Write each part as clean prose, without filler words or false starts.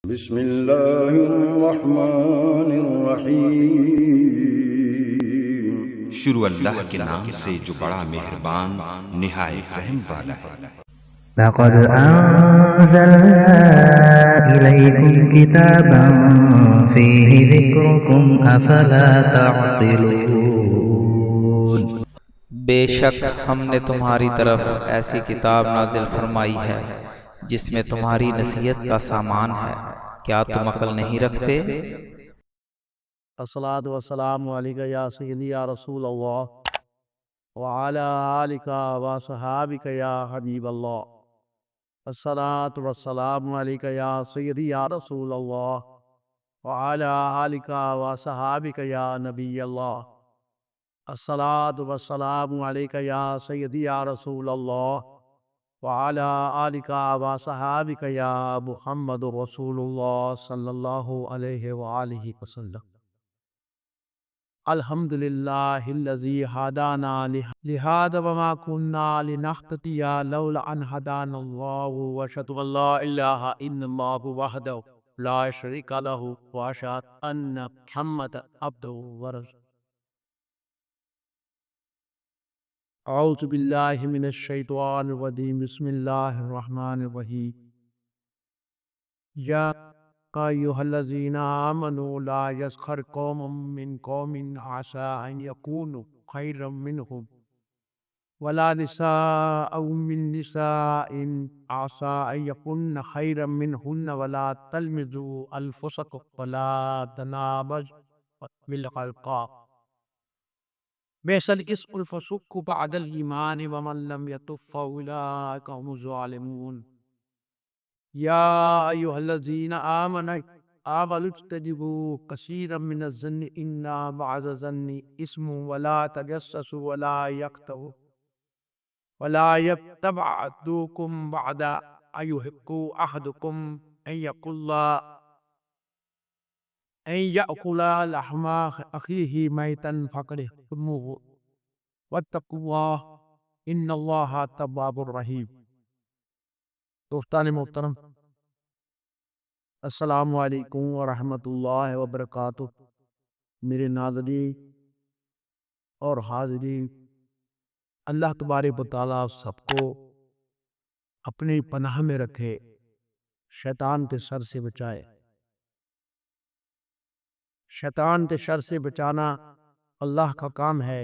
بسم اللہ الرحمن الرحیم۔ شروع اللہ کے نام سے جو بڑا مہربان نہایت رحم والا ہے۔ لقد أنزلنا إليكم كتابا فيه ذكركم أفلا تعقلون۔ بے شک ہم نے تمہاری طرف ایسی کتاب نازل فرمائی ہے جس میں تمہاری نصیحت کا سامان ہے، کیا تم عقل نہیں رکھتے؟ الصلاۃ والسلام علیک یا سیدی یا رسول اللہ وعلی آلک وصحابک یا حبیب اللہ۔ الصلاۃ والسلام علیک یا سیدی یا رسول اللہ وعلی آلک وصحابک یا نبی اللہ۔ الصلاۃ والسلام علیک یا سیدی یا رسول اللہ وعلی آلک وصحابک یا محمد رسول اللہ صلی اللہ علیہ وآلہ وسلم۔ الحمدللہ الذی ہدانا لہذا وما كنا لنہتدی لولا ان ہدانا اللہ واشہد ان لا الہ الا اللہ وحدہ لا شریک لہ واشہد ان محمدا عبدہ ورسولہ۔ اعوذ باللہ من الشیطان الرجیم، بسم اللہ الرحمن الرحیم۔ یا ایھا الذین آمنوا لا یسخر قوم من قوم عسى ان یکونوا خیرا منہم ولا نساء من نساء عسى ان یکن خیرا منہن ولا تلمزوا انفسکم ولا تنابزوا بالالقاب بئس الاسم الفسوق بعد الایمان ومن لم یتب فاولئک هم الظالمون۔ یا ایھا الذین آمنوا اجتنبوا کثیرا من الظن ان بعض الظن اثم ولا تجسسوا ولا یغتب بعضکم بعضا ایحب احدکم ان یأکل لحم اخیہ میتا فکرہتموہ واتقوا اللہ ان اللہ تواب الرحیم۔ دوستان محترم، السلام علیکم ورحمۃ اللہ وبرکاتہ۔ میرے ناظرین اور حاضرین، اللہ تبارک و تعالیٰ سب کو اپنی پناہ میں رکھے، شیطان کے شر سے بچائے۔ شیطان کے شر سے بچانا اللہ کا کام ہے،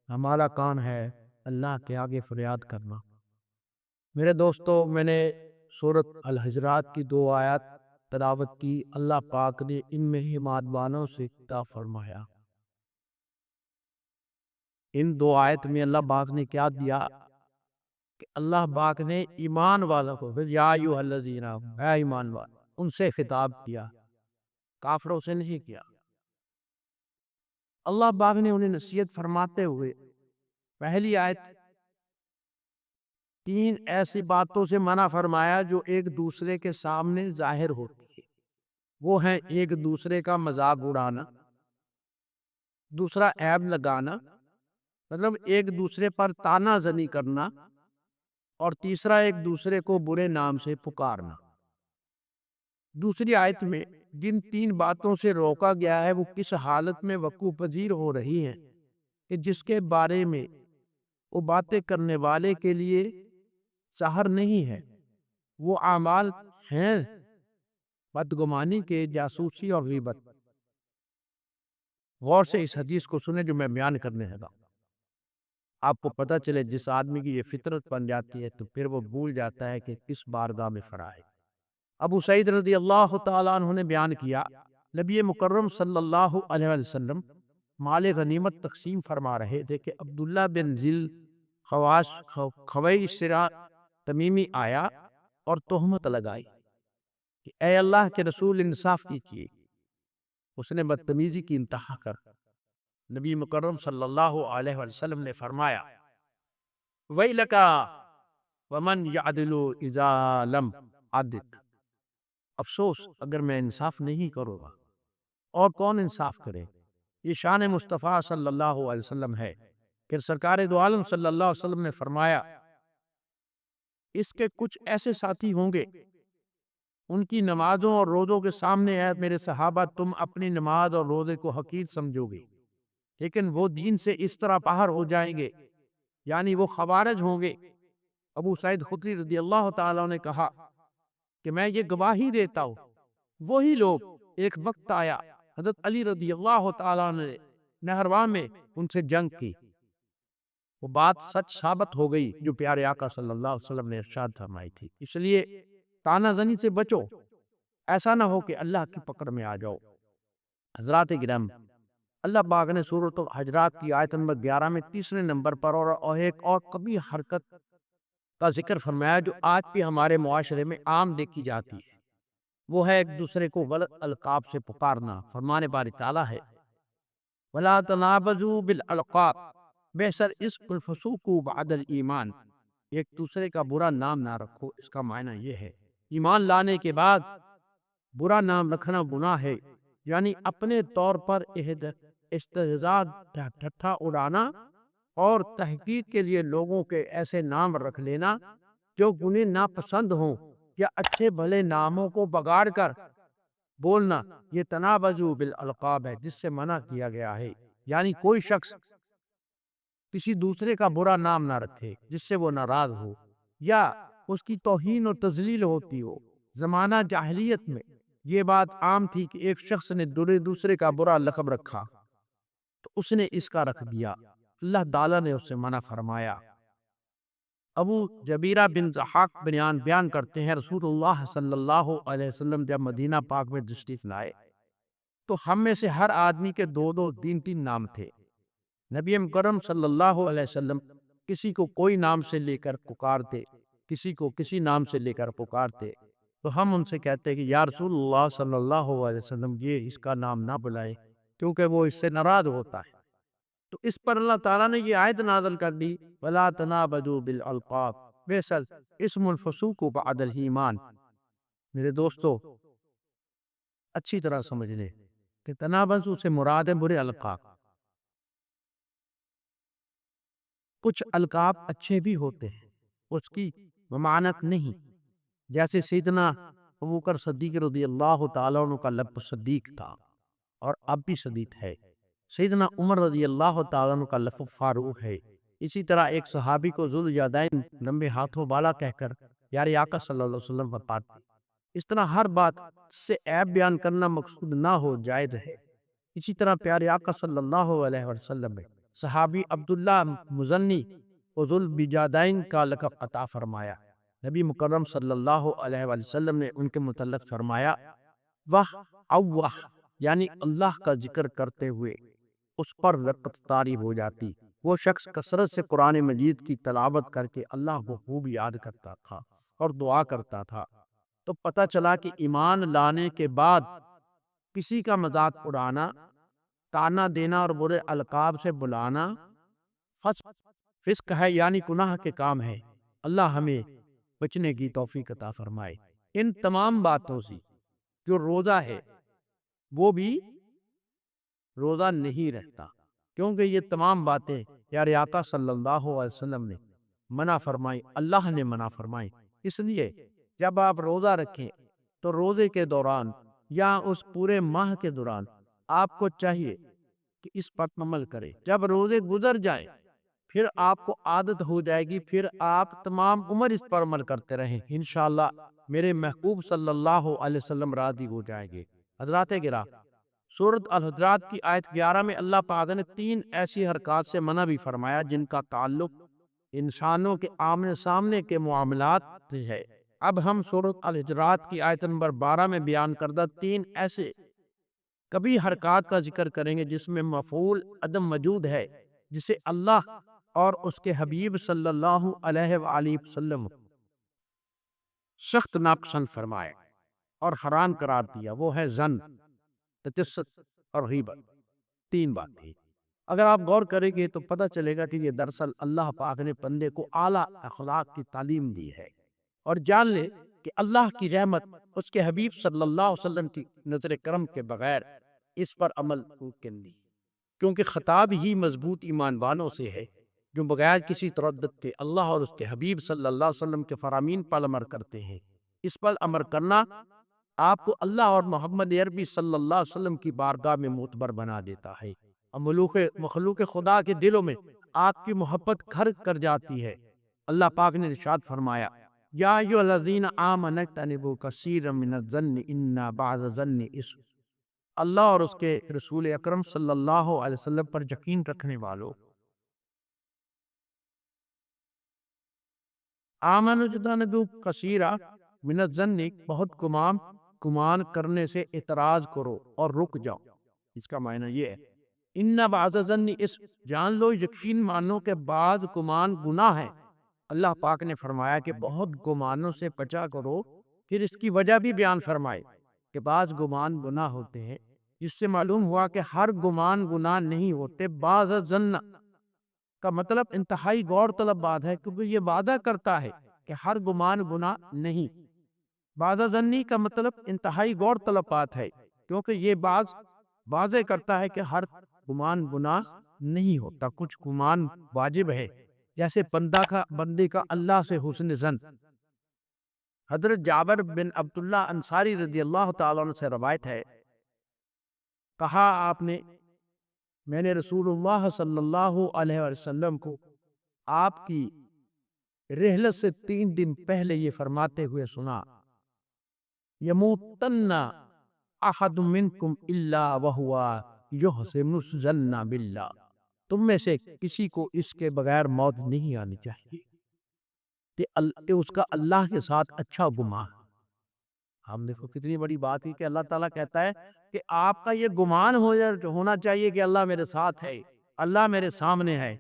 ہمارا کام ہے اللہ کے آگے فریاد کرنا۔ میرے دوستو، میں نے سورۃ الحجرات کی 2 آیات تلاوت کی۔ اللہ پاک نے ان میں مہربانوں سے خطاب فرمایا۔ ان 2 آیت میں اللہ پاک نے کیا دیا کہ اللہ پاک نے ایمان والوں کو، یا ایھا الذین آمنوا، اے ایمان والو، ان سے خطاب کیا، کافروں سے نہیں کیا۔ اللہ پاک نے انہیں نصیحت فرماتے ہوئے پہلی آیت 3 ایسی باتوں سے منع فرمایا جو ایک دوسرے کے سامنے ظاہر ہوتی ہے۔ وہ ہیں ایک دوسرے کا مذاق اڑانا، دوسرا عیب لگانا، مطلب ایک دوسرے پر طعنہ زنی کرنا، اور تیسرا ایک دوسرے کو برے نام سے پکارنا۔ دوسری آیت میں جن 3 باتوں سے روکا گیا ہے وہ کس حالت میں وقوع پذیر ہو رہی ہیں کہ جس کے بارے میں وہ باتیں کرنے والے کے لیے سحر نہیں ہے۔ وہ اعمال ہیں بدگمانی کے، جاسوسی اور غیبت۔ غور سے اس حدیث کو سنیں جو میں بیان کرنے لگا۔ آپ کو پتہ چلے جس آدمی کی یہ فطرت بن جاتی ہے تو پھر وہ بھول جاتا ہے کہ کس بارگاہ میں کھڑا ہے۔ ابو سعید رضی اللہ تعالیٰ عنہ نے بیان کیا، نبی مکرم صلی اللہ علیہ وسلم مال غنیمت تقسیم فرما رہے تھے کہ عبداللہ بن ذی خویصرہ تمیمی آیا اور تہمت لگائی کہ اے اللہ کے رسول، انصاف کیجیے۔ اس نے بدتمیزی کی انتہا کر نبی مکرم صلی اللہ علیہ وسلم نے فرمایا، ویلک ومن یعدل اذا لم عدل، افسوس اگر میں انصاف نہیں کروں گا اور کون انصاف کرے۔ یہ شان مصطفیٰ صلی اللہ علیہ وسلم ہے۔ پھر سرکار دو عالم صلی اللہ علیہ وسلم نے فرمایا، اس کے کچھ ایسے ساتھی ہوں گے ان کی نمازوں اور روزوں کے سامنے ہے میرے صحابہ تم اپنی نماز اور روزے کو حقیر سمجھو گے، لیکن وہ دین سے اس طرح باہر ہو جائیں گے، یعنی وہ خوارج ہوں گے۔ ابو سعید خدری رضی اللہ تعالیٰ نے کہا کہ میں یہ گواہی دیتا ہوں وہی لوگ ایک وقت آیا حضرت علی رضی اللہ تعالیٰ نے نہروان میں ان سے جنگ کی، وہ بات سچ ثابت ہو گئی جو پیارے آقا صلی اللہ علیہ وسلم نے ارشاد فرمائی تھی۔ اس لیے تانا زنی سے بچو، ایسا نہ ہو کہ اللہ کی پکڑ میں آ جاؤ۔ حضرات گرامی، اللہ پاک نے سورۃ الحجرات کی آیت نمبر 11 میں تیسرے نمبر پر اور ایک اور قبیح حرکت کا ذکر فرمایا جو آج بھی ہمارے معاشرے میں عام دیکھی جاتی ہے، وہ ہے ایک دوسرے کو غلط القاب سے پکارنا۔ فرمان باری تعالیٰ ہے وَلَا تَنَابَزُوا بِالْأَلْقَابِ بِئْسَ الِاسْمُ الْفُسُوقُ بَعْدَ الْإِيمَانِ، ایک دوسرے کا برا نام نہ رکھو۔ اس کا معنی یہ ہے ایمان لانے کے بعد برا نام رکھنا گناہ ہے، یعنی اپنے طور پر استہزاء ٹھٹھا اڑانا اور تحقیق کے لیے لوگوں کے ایسے نام رکھ لینا جو انہیں ناپسند ہوں، یا اچھے بھلے ناموں کو بگاڑ کر بولنا، یہ تنابزوا بالالقاب ہے جس سے منع کیا گیا ہے۔ یعنی کوئی شخص کسی دوسرے کا برا نام نہ رکھے جس سے وہ ناراض ہو یا اس کی توہین و تذلیل ہوتی ہو۔ زمانہ جاہلیت میں یہ بات عام تھی کہ ایک شخص نے دوسرے کا برا لقب رکھا تو اس نے اس کا رکھ دیا، اللہ تعالیٰ نے اس سے منع فرمایا۔ ابو جبیرہ بن ضحاک بیان کرتے ہیں رسول اللہ صلی اللہ علیہ وسلم جب مدینہ پاک میں تشریف لائے تو ہم میں سے ہر آدمی کے دو تین نام تھے۔ نبی مکرم صلی اللہ علیہ وسلم کسی کو کوئی نام سے لے کر پکارتے، کسی کو کسی نام سے لے کر پکارتے، تو ہم ان سے کہتے کہ یا رسول اللہ صلی اللہ علیہ وسلم یہ اس کا نام نہ بلائے کیونکہ وہ اس سے ناراض ہوتا ہے۔ تو اس پر اللہ تعالیٰ نے یہ آیت نازل کر دی وَلَا تَنَابَزُوا بِالْأَلْقَابِ بِئْسَ الِاسْمُ الْفُسُوقُ بَعْدَ الْإِيمَانِ۔ میرے دوستو اچھی طرح سمجھ لیں کہ تنابزوا سے مراد ہے برے القاب۔ کچھ القاب اچھے بھی ہوتے ہیں، اس کی ممانعت نہیں، جیسے سیدنا ابوبکر صدیق رضی اللہ تعالیٰ عنہ کا لقب صدیق تھا اور اب بھی صدیق ہے۔ سیدنا عمر رضی اللہ تعالیٰ عنہ کا لقب فاروق ہے۔ اسی طرح ایک صحابی کو ذوالیدین لمبے ہاتھوں والا کہہ کر پیارے آقا صلی اللہ علیہ وسلم فرماتے۔ اس طرح ہر بات سے عیب بیان کرنا مقصود نہ ہو جائز ہے۔ اسی طرح پیارے آقا صلی اللہ علیہ وسلم نے صحابی عبداللہ مزنی کو ذوالبجادین کا لقب عطا فرمایا۔ نبی مکرم صلی اللہ علیہ وسلم نے ان کے متعلق فرمایا واہ اوہ، یعنی اللہ کا ذکر کرتے ہوئے اس پر رقت طاری ہو جاتی۔ وہ شخص کثرت سے قرآن مجید کی تلاوت کر کے اللہ کو خوب یاد کرتا تھا اور دعا کرتا تھا۔ تو پتہ چلا کہ ایمان لانے کے بعد کسی کا مذاق اڑانا، تانا دینا اور برے القاب سے بلانا فسق ہے، یعنی گناہ کے کام ہے۔ اللہ ہمیں بچنے کی توفیق عطا فرمائے۔ ان تمام باتوں سے جو روزہ ہے وہ بھی روزہ نہیں رہتا، کیونکہ یہ تمام باتیں پیارے آقا صلی اللہ علیہ وسلم نے منع فرمائی، اللہ نے منع فرمائی۔ اس لیے جب آپ روزہ رکھیں تو روزے کے دوران یا اس پورے ماہ کے دوران آپ کو چاہیے کہ اس پر عمل کریں۔ جب روزے گزر جائیں پھر آپ کو عادت ہو جائے گی، پھر آپ تمام عمر اس پر عمل کرتے رہیں، انشاءاللہ میرے محبوب صلی اللہ علیہ وسلم راضی ہو جائیں گے۔ حضرات گرامی، سورۃ الحجرات کی آیت 11 میں اللہ پاک نے 3 ایسی حرکات سے منع بھی فرمایا جن کا تعلق انسانوں کے آمنے سامنے کے معاملات سے ہے۔ اب ہم سورۃ الحجرات کی آیت نمبر 12 میں بیان کردہ 3 ایسے کبھی حرکات کا ذکر کریں گے جس میں مفعول عدم موجود ہے، جسے اللہ اور اس کے حبیب صلی اللہ علیہ وآلہ وسلم سخت ناپسند فرمائے اور حرام قرار دیا۔ وہ ہے زن، تجسس اور غیبت۔ 3 باتیں اگر آپ غور کریں گے تو پتہ چلے گا کہ یہ دراصل اللہ پاک نے بندے کو اعلیٰ اخلاق کی تعلیم دی ہے، اور جان لے کہ اللہ کی رحمت اس کے حبیب صلی اللہ علیہ وسلم کی نظر کرم کے بغیر اس پر عمل ممکن نہیں، کیونکہ خطاب ہی مضبوط ایمان والوں سے ہے جو بغیر کسی تردد کے اللہ اور اس کے حبیب صلی اللہ علیہ وسلم کے فرامین پر عمل کرتے ہیں۔ اس پر عمل کرنا آپ کو اللہ اور محمد عربی صلی اللہ علیہ وسلم کی بارگاہ میں معتبر بنا دیتا ہے، اور مخلوق خدا کے دلوں میں آپ کی محبت گھر کر جاتی ہے۔ اللہ پاک نے ارشاد فرمایا، یا ایھا الذین آمنوا اجتنبوا کثیرا من الظن ان بعض الظن اثم۔ اللہ اور اس کے رسول اکرم صلی اللہ علیہ وسلم پر یقین رکھنے والوں، آمنوا اجتنبوا کثیرا من الظن، بہت گمان کرنے سے اعتراض کرو اور رک جاؤ۔ اس کا معنی یہ ہے، ان بعض الظن اثم، جان لو یقین مانو کہ بعض گمان گناہ ہے۔ اللہ پاک نے فرمایا کہ بہت گمانوں سے بچا کرو، پھر اس کی وجہ بھی بیان فرمائے کہ بعض گمان گناہ ہوتے ہیں۔ اس سے معلوم ہوا کہ ہر گمان گناہ نہیں ہوتے۔ بعض الظن کا مطلب انتہائی غور طلب بات ہے، کیونکہ یہ وعدہ کرتا ہے کہ ہر گمان گناہ نہیں۔ بعض الظنی کا مطلب انتہائی غور طلب بات ہے، کیونکہ یہ واضح کرتا ہے کہ ہر گمان گناہ نہیں ہوتا، کچھ گمان واجب ہے، جیسے بندے کا اللہ سے حسن ظن۔ حضرت جابر بن عبداللہ انصاری رضی اللہ تعالیٰ عنہ سے روایت ہے، کہا آپ نے، میں نے رسول اللہ صلی اللہ علیہ وسلم کو آپ کی رحلت سے 3 دن پہلے یہ فرماتے ہوئے سنا، یموتن احد منکم الا وہو یحسن الظن باللہ، تم میں سے کسی کو اس کے بغیر موت نہیں آنی چاہیے کہ اس کا اللہ کے ساتھ اچھا گمان۔ ہم دیکھو کتنی بڑی بات ہے کہ اللہ تعالیٰ کہتا ہے کہ آپ کا یہ گمان ہونا چاہیے کہ اللہ میرے ساتھ ہے، اللہ میرے سامنے ہے،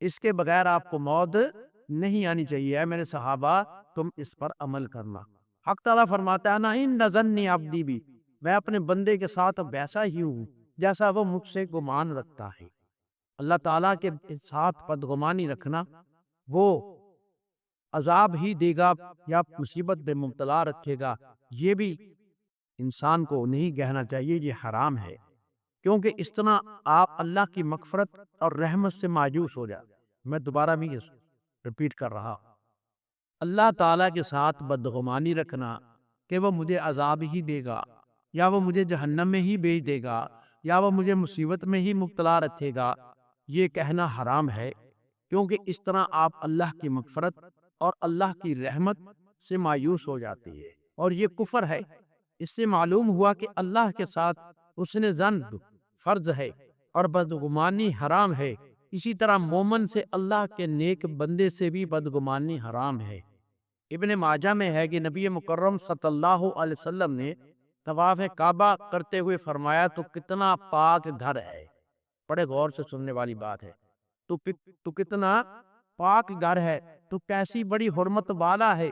اس کے بغیر آپ کو موت نہیں آنی چاہیے۔ اے میرے صحابہ، تم اس پر عمل کرنا۔ حق تعالیٰ فرماتا ہے، نا ان ظنی عبدی بھی، میں اپنے بندے کے ساتھ ویسا ہی ہوں جیسا وہ مجھ سے گمان رکھتا ہے۔ اللہ تعالیٰ کے ساتھ بدگمانی رکھنا، وہ عذاب ہی دے گا یا مصیبت میں مبتلا رکھے گا، یہ بھی انسان کو نہیں کہنا چاہیے، یہ حرام ہے، کیونکہ اس طرح آپ اللہ کی مغفرت اور رحمت سے مایوس ہو جائے۔ میں دوبارہ بھی ریپیٹ کر رہا ہوں، اللہ تعالیٰ کے ساتھ بدگمانی رکھنا کہ وہ مجھے عذاب ہی دے گا، یا وہ مجھے جہنم میں ہی بھیج دے گا، یا وہ مجھے مصیبت میں ہی مبتلا رکھے گا، یہ کہنا حرام ہے، کیونکہ اس طرح آپ اللہ کی مغفرت اور اللہ کی رحمت سے مایوس ہو جاتی ہے، اور یہ کفر ہے۔ اس سے معلوم ہوا کہ اللہ کے ساتھ حسن ظن فرض ہے اور بدگمانی حرام ہے۔ اسی طرح مومن سے اللہ کے نیک بندے سے بھی بدگمانی حرام ہے۔ ابن ماجہ میں ہے کہ نبی مکرم صلی اللہ علیہ وسلم نے طواف کعبہ کرتے ہوئے فرمایا، تو کتنا پاک گھر ہے۔ بڑے غور سے سننے والی بات ہے، تو کتنا پاک گھر ہے، تو کیسی بڑی حرمت والا ہے۔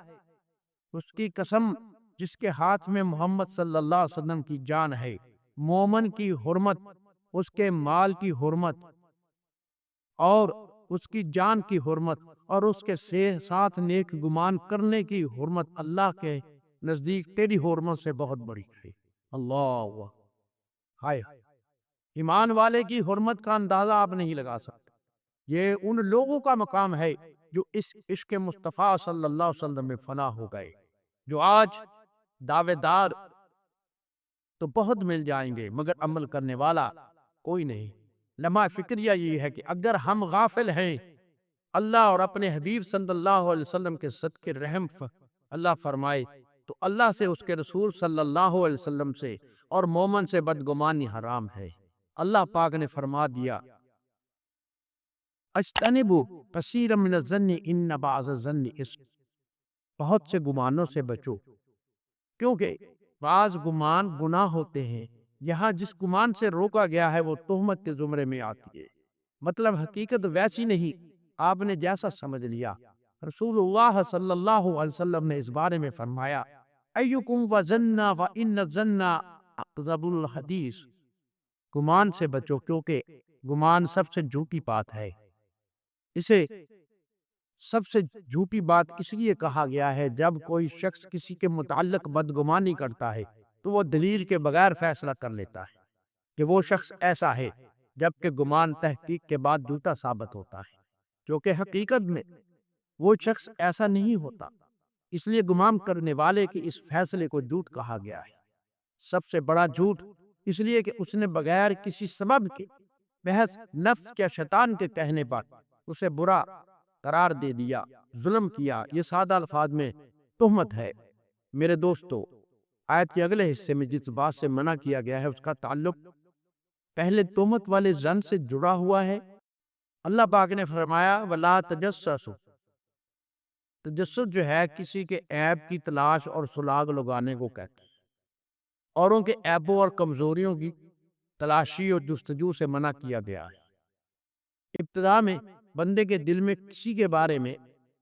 اس کی قسم جس کے ہاتھ میں محمد صلی اللہ علیہ وسلم کی جان ہے، مومن کی حرمت، اس کے مال کی حرمت اور اس کی جان کی حرمت اور اس کے ساتھ نیک گمان کرنے کی حرمت اللہ کے نزدیک تیری حرمت سے بہت بڑی ہے۔ اللہ ہائے، ایمان والے کی حرمت کا اندازہ آپ نہیں لگا سکتے۔ یہ ان لوگوں کا مقام ہے جو اس عشق مصطفیٰ صلی اللہ علیہ وسلم میں فنا ہو گئے، جو آج دعوے دار تو بہت مل جائیں گے مگر عمل کرنے والا کوئی نہیں۔ لمحہ فکریہ یہ ہے کہ اگر ہم غافل ہیں، اللہ اور اپنے حبیب صلی اللہ علیہ وسلم کے صدقے رحم اللہ فرمائے، تو اللہ سے، اس کے رسول صلی اللہ علیہ وسلم سے اور مومن سے بدگمانی حرام ہے۔ اللہ پاک نے فرما دیا، اجتنبوا کثیرا من الظن ان بعض الظن اثم، بہت سے گمانوں سے بچو، کیونکہ بعض گمان گناہ ہوتے ہیں۔ یہاں جس گمان سے روکا گیا ہے وہ تہمت کے زمرے میں آتی ہے، مطلب حقیقت ویسی نہیں آپ نے جیسا سمجھ لیا۔ رسول اللہ صلی اللہ علیہ وسلم نے اس بارے میں فرمایا، ایکم وظن فإن الظن اکذب الحدیث، گمان سے بچو کیونکہ گمان سب سے جھوٹی بات ہے۔ اسے سب سے جھوٹی بات اس لیے کہا گیا ہے، جب کوئی شخص کسی کے متعلق بدگمانی کرتا ہے تو وہ دلیل کے بغیر فیصلہ کر لیتا ہے کہ وہ شخص ایسا ہے، جبکہ گمان تحقیق کے بعد جھوٹا ثابت ہوتا ہے، جو کہ حقیقت میں وہ شخص ایسا نہیں ہوتا۔ اس لیے گمان کرنے والے کے اس فیصلے کو جھوٹ کہا گیا ہے۔ سب سے بڑا جھوٹ، اس لیے کہ اس نے بغیر کسی سبب کے محض نفس یا شیطان کے کہنے پر اسے برا قرار دے دیا، ظلم کیا۔ یہ سادہ الفاظ میں تہمت ہے۔ میرے دوستو، آیت کے اگلے حصے میں جس بات سے منع کیا گیا ہے اس کا تعلق پہلے تہمت والے زن سے جڑا ہوا ہے۔ اللہ پاک نے فرمایا وَلَا تَجَسَّسُوا۔ تجسس جو ہے کسی کے عیب کی تلاش اور سراغ لگانے کو کہتا ہے۔ اوروں کے عیبوں اور کمزوریوں کی تلاشی اور جستجو سے منع کیا گیا ہے۔ ابتدا میں بندے کے دل میں کسی کے بارے میں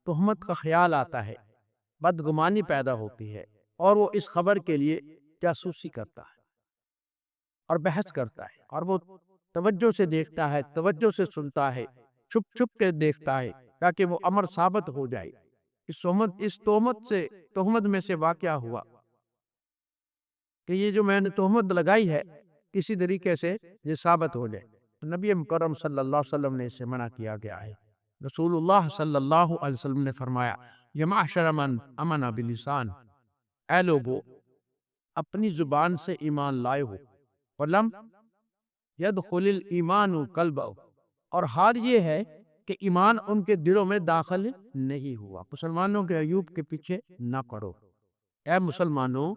تہمت کا خیال آتا ہے، بدگمانی پیدا ہوتی ہے، اور وہ اس خبر کے لیے جاسوسی کرتا ہے اور بحث کرتا ہے، اور وہ توجہ سے دیکھتا ہے، توجہ سے سنتا ہے، چھپ چھپ کے دیکھتا ہے تاکہ وہ امر ثابت ہو جائے۔ اس تہمت میں سے واقعہ ہوا کہ یہ جو میں نے تہمت لگائی ہے کسی طریقے سے یہ ثابت ہو جائے۔ نبی مکرم صلی اللہ علیہ وسلم نے اسے منع کیا گیا ہے۔ رسول اللہ صلی اللہ علیہ وسلم نے فرمایا یا معشر من امن بلسان، اے لوگو اپنی زبان سے ایمان لائے ہو، ولم یدخل الایمان قلبہ، اور حال یہ ہے کہ ایمان ان کے دلوں میں داخل نہیں ہوا۔ مسلمانوں کے عیوب کے پیچھے نہ پڑو، اے مسلمانوں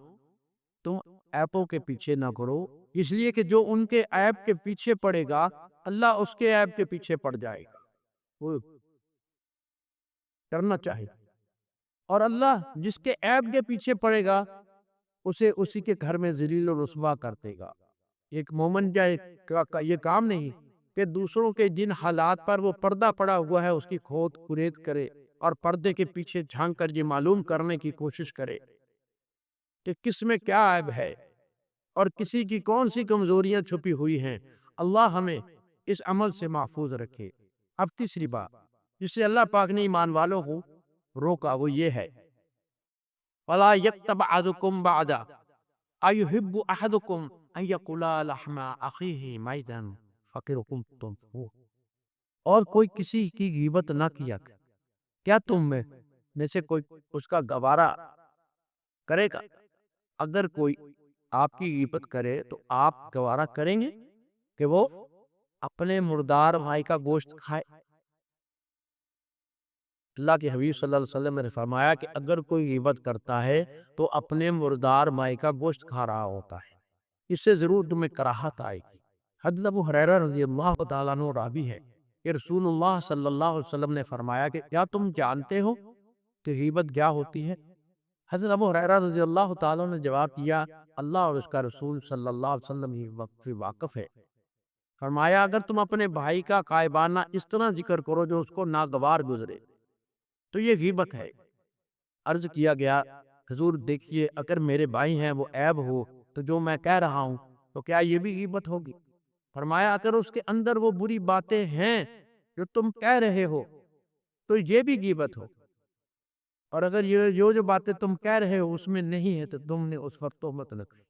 تم عیبوں کے پیچھے نہ کرو، اس لیے کہ جو ان کے عیب کے پیچھے پڑے گا اللہ اس کے عیب کے پیچھے پڑ جائے گا۔ وہ کرنا چاہیے، اور اللہ جس کے عیب کے پیچھے پڑے گا اسے اسی کے گھر میں ذلیل و رسوا کر دے گا۔ ایک مومن کا یہ کام نہیں کہ دوسروں کے جن حالات پر وہ پردہ پڑا ہوا ہے اس کی کھود کرید کرے اور پردے کے پیچھے جھانک کر یہ معلوم کرنے کی کوشش کرے کہ کس میں کیا عیب ہے اور کسی کی کون سی کمزوریاں چھپی ہوئی ہیں۔ اللہ ہمیں اس عمل سے محفوظ رکھے۔ اب تیسری بات جس سے اللہ پاک نے ایمان والوں کو روکا وہ یہ ہے وَلَا يَكْتَبْ عَدُكُمْ بَعْدَ أَيُحِبُّ أَحَدُكُمْ أَن يَقُولَ لَحْمَ أَخِيهِ مَيْتًا فَكَرِهْتُمْ تَنْفُرُونَ، اور کوئی کسی کی غیبت نہ کیا کرے۔ کیا تم میں سے کوئی اس کا گوارا کرے گا؟ اگر کوئی آپ کی غیبت کرے تو آپ گوارا کریں گے کہ وہ اپنے مردار بھائی کا گوشت کھائے؟ اللہ کے حبیب صلی اللہ علیہ وسلم نے فرمایا کہ اگر کوئی غیبت کرتا ہے تو اپنے مردار بھائی کا گوشت کھا رہا ہوتا ہے، اس سے ضرور تمہیں کراہت آئے گی۔ حضرت ابو ہریرہ رضی اللہ تعالیٰ عنہ راوی ہے کہ رسول اللہ صلی اللہ علیہ وسلم نے فرمایا کہ کیا تم جانتے ہو کہ غیبت کیا ہوتی ہے؟ حضرت ابو ہریرہ رضی اللہ تعالیٰ نے جواب دیا اللہ اور اس کا رسول صلی اللہ علیہ وسلم ہی وقت واقف ہے۔ فرمایا اگر تم اپنے بھائی کا غائبانہ اس طرح ذکر کرو جو اس کو ناگوار گزرے تو یہ غیبت ہے۔ عرض کیا گیا حضور دیکھیے اگر میرے بھائی ہیں وہ عیب ہو تو جو میں کہہ رہا ہوں تو کیا یہ بھی غیبت ہوگی؟ فرمایا اگر اس کے اندر وہ بری باتیں ہیں جو تم کہہ رہے ہو تو یہ بھی غیبت ہو، اور اگر یہ جو باتیں تم کہہ رہے ہو اس میں نہیں ہے تو تم نے اس وقت تہمت لگائی۔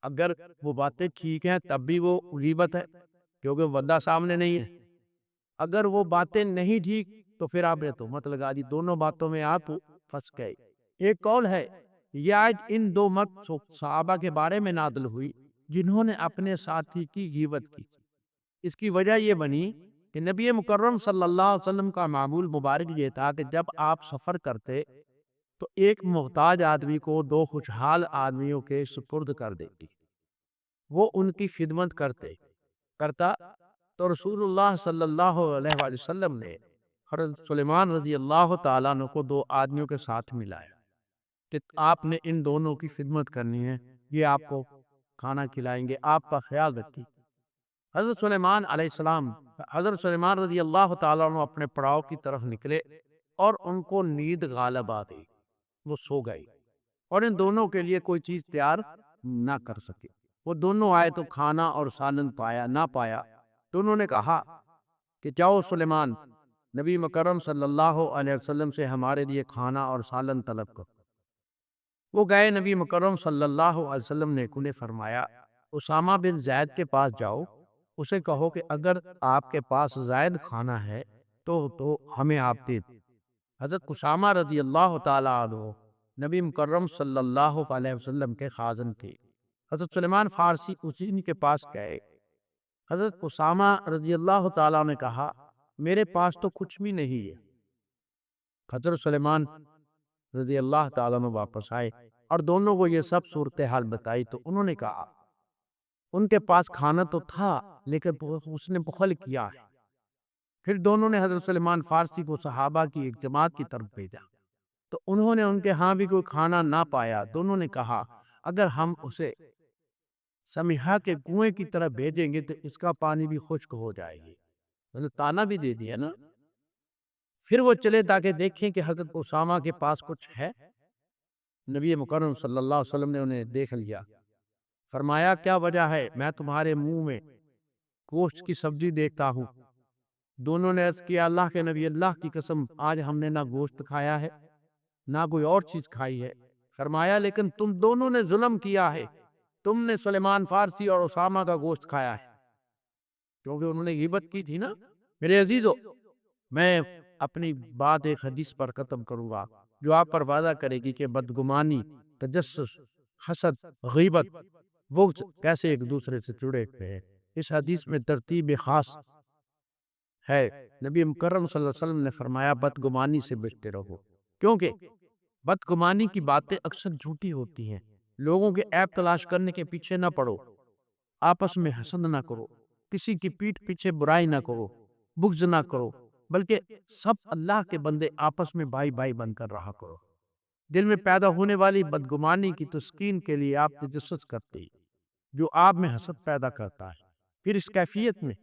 اگر وہ باتیں ٹھیک ہیں تب بھی وہ غیبت ہے کیونکہ وعدہ سامنے نہیں ہے، اگر وہ باتیں نہیں ٹھیک تو پھر آپ نے تہمت لگا دی، دونوں باتوں میں آپ پھنس گئے۔ ایک قول ہے یہ آیت ان دو صحابہ کے بارے میں نازل ہوئی جنہوں نے اپنے ساتھی کی غیبت کی۔ اس کی وجہ یہ بنی کہ نبی مکرم صلی اللہ علیہ وسلم کا معمول مبارک یہ تھا کہ جب آپ سفر کرتے تو ایک محتاج آدمی کو دو خوشحال آدمیوں کے سپرد کر دیتی، وہ ان کی خدمت کرتا تو رسول اللہ صلی اللہ علیہ وآلہ وسلم نے حضرت سلیمان رضی اللہ تعالیٰ عنہ کو دو آدمیوں کے ساتھ ملایا کہ آپ نے ان دونوں کی خدمت کرنی ہے، یہ آپ کو کھانا کھلائیں گے، آپ کا خیال رکھیں۔ حضرت سلیمان علیہ السلام حضرت سلیمان رضی اللہ تعالیٰ عنہ اپنے پڑاؤ کی طرف نکلے اور ان کو نیند غالب آ گئی، وہ سو گئے اور ان دونوں کے لیے کوئی چیز تیار نہ کر سکے۔ وہ دونوں آئے تو کھانا اور سالن نہ پایا تو انہوں نے کہا کہ جاؤ سلیمان نبی مکرم صلی اللہ علیہ وسلم سے ہمارے لیے کھانا اور سالن طلب کرو۔ وہ گئے، نبی مکرم صلی اللہ علیہ وسلم نے انہیں فرمایا اسامہ بن زید کے پاس جاؤ، اسے کہو کہ اگر آپ کے پاس زائد کھانا ہے تو ہمیں آپ دے دیں۔ حضرت اسامہ رضی اللہ تعالیٰ عنہ نبی مکرم صلی اللہ علیہ وسلم کے خازن تھے۔ حضرت سلیمان فارسی اسی کے پاس گئے۔ حضرت اسامہ رضی اللہ تعالیٰ نے کہا میرے پاس تو کچھ بھی نہیں ہے۔ حضرت سلیمان رضی اللہ تعالیٰ نے واپس آئے اور دونوں کو یہ سب صورتحال بتائی تو انہوں نے کہا ان کے پاس کھانا تو تھا لیکن اس نے بخل کیا ہے۔ پھر دونوں نے حضرت سلیمان فارسی کو صحابہ کی ایک جماعت کی طرف بھیجا تو انہوں نے ان کے ہاں بھی کوئی کھانا نہ پایا۔ دونوں نے کہا اگر ہم اسے سمیحہ کے کنویں کی طرف بھیجیں گے تو اس کا پانی بھی خشک ہو جائے گی۔ تانا بھی دے دیا نا۔ پھر وہ چلے تاکہ دیکھیں کہ حضرت اسامہ کے پاس کچھ ہے۔ نبی مکرم صلی اللہ علیہ وسلم نے انہیں دیکھ لیا، فرمایا کیا وجہ ہے؟ میں تمہارے منہ میں گوشت کی سبزی دیکھتا ہوں۔ دونوں نے عرض کیا اللہ کے نبی، اللہ کی قسم آج ہم نے نہ گوشت کھایا ہے نہ کوئی اور چیز کھائی ہے۔ فرمایا لیکن تم دونوں نے ظلم کیا ہے، تم نے سلیمان فارسی اور اسامہ کا گوشت کھایا ہے، کیونکہ انہوں نے غیبت کی تھی نا۔ میرے عزیزو، میں اپنی بات ایک حدیث پر ختم کروں گا جو آپ پر وعدہ کرے گی کہ بدگمانی، تجسس، حسد، غیبت، بغض کیسے ایک دوسرے سے جڑے ہوئے ہیں۔ اس حدیث میں ترتیب خاص ہے۔ نبی مکرم صلی اللہ علیہ وسلم نے فرمایا بدگمانی سے بچتے رہو، کیونکہ بدگمانی کی باتیں اکثر جھوٹی ہوتی ہیں۔ لوگوں کے عیب تلاش کرنے کے پیچھے نہ پڑو، آپس میں حسد نہ کرو، کسی کی پیٹھ پیچھے برائی نہ کرو، بغض نہ کرو، بلکہ سب اللہ کے بندے آپس میں بھائی بھائی بن کر رہا کرو۔ دل میں پیدا ہونے والی بدگمانی کی تسکین کے لیے آپ تجسس کرتے ہیں جو آپ میں حسد پیدا کرتا ہے۔ پھر اس کیفیت میں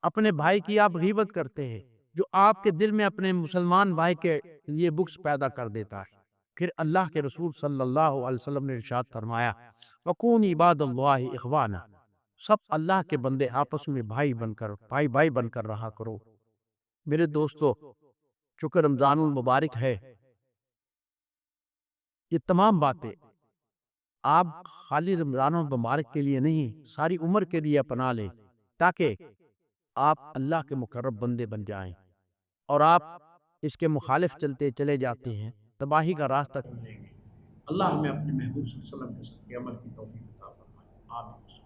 اپنے بھائی کی آپ غیبت کرتے ہیں جو آپ کے دل میں اپنے مسلمان بھائی کے لیے بغض پیدا کر دیتا ہے۔ پھر اللہ کے رسول صلی اللہ علیہ وسلم نے ارشاد فرمایا وَقُونِ عِبَادَ اللَّهِ إِخْوَانًا، سب اللہ کے بندے آپس میں بھائی بھائی بن کر رہا کرو۔ میرے دوستو، چونکہ رمضان المبارک ہے، یہ تمام باتیں آپ خالی رمضان المبارک کے لیے نہیں ساری عمر کے لیے اپنا لیں تاکہ آپ اللہ کے مقرب بندے بن جائیں، اور آپ اس کے مخالف چلتے چلے جاتے ہیں تباہی کا راستہ چلیں گے۔ اللہ ہمیں اپنے محبوب صلی اللہ علیہ وسلم کے ساتھ عمل کی توفیق عطا فرمائے۔ آمین۔